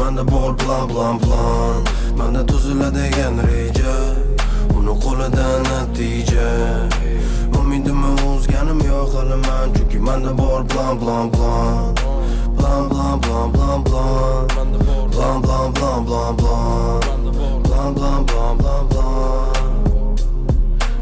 manda bor plan Manda tuziladigan reja, uni qo'lidan natija. Umidimni uzganim yo'q hali men, chunki manda bor plan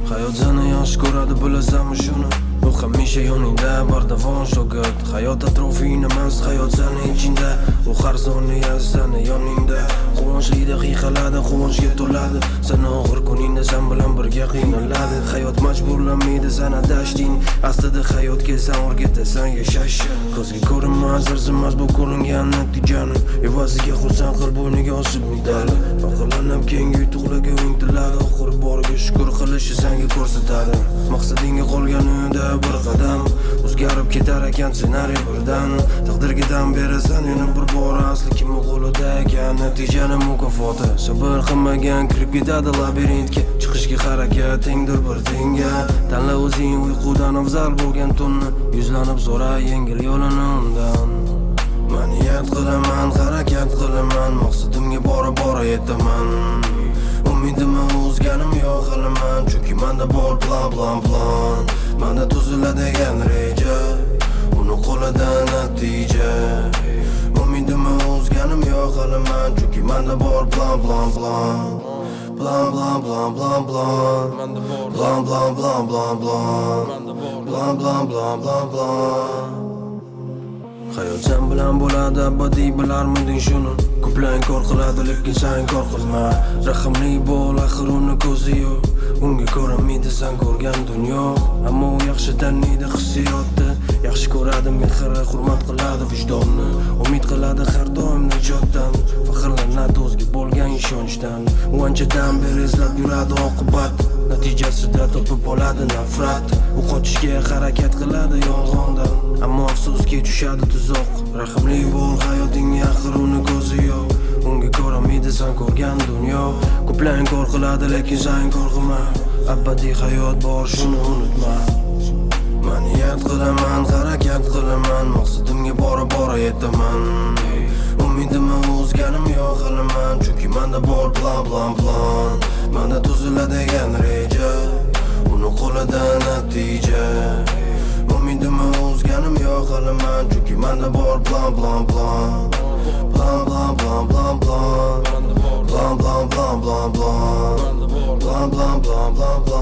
Hayot seni yaxshi ko'radi, bilasanmi shuni? Bu hamisha yoningda, bardavon shogird. Hayot atrofingda emas, hayot seni ichingda. U har soniya seni yoningda. Quvonchli daqiqalarda quvonchga to'ladi. Seni og'ir kuningda sen bilan birga qiynaladi. Hayot majburlamaydi seni adashting. Aslida hayotga sen o'rgatasan yashash. Ko'zga ko'rinmas, arzimas bu ko'ringan natijani. Evaziga xursand qil, bo'yniga osib medali. Faxrlanib keyingi yutuqlarga intiladi. Oxiri boriga shukr qilishi senga ko'rsatadi. Maqsadingga qolganida bir qadam, o'zgarib ketar ekan ssenariy birdan. Taqdirga dam berasan yana bir bor, asli kimning qo'lida ekan natijani mukofoti. Sabr qilmagan kirib ketadi labirintga, chiqishga harakatingdir bir tenga. Tanla o'zing uyqudan afzal bo'lgan tunni, yuzlanib so'ra yengil yo'lini undan. Men niyat qilaman, harakat qilaman, maqsadimga bora yetaman. Umidimni uzganim yo'q hali men, chunki manda bor plan Manda tuziladigan reja, uni qo'lidan natija. Umidimni uzganim yo'q hali men, chunki manda bor plan Hayot sen bilan bo'ladi abadiy, bilarmiding shuni? Ko'plar inkor qiladi, lekin sen inkor qilma. Rahmli bo'l, axir uni ko'zi yo'q. Unga ko'ramaydi sen ko'rgan dunyo, ammo u yaxshi taniydi hissiyotni. Yaxshi ko'radi mehr, hurmat qiladi vijdonni. Umid qiladi har doim najotdan, faxrlanadi o'ziga bo'lgan ishonchdan. U anchadan beri izlab yuradi oqibat, natijasida topib oladi nafrat. U qochishga harakat qiladi yolg'ondan, ammo afsuski tushadi tuzoq. Rahmli bo'l, hayotingga axir uni ko'zi yo'q. Unga ko'ramaydi sen ko'rgan dunyo. Ko'plar inkor qiladi, lekin sen inkor qilma. Abadiy hayot bor, shuni unutma. Men niyat qilaman, harakat qilaman, maqsadimga bora yetaman. Umidimni uzganim yo'q hali men, chunki manda bor plan Manda tuziladigan reja, uni qo'lidan natija. Umidimni uzganim yo'q hali men, chunki manda bor plan Blah blah blah blah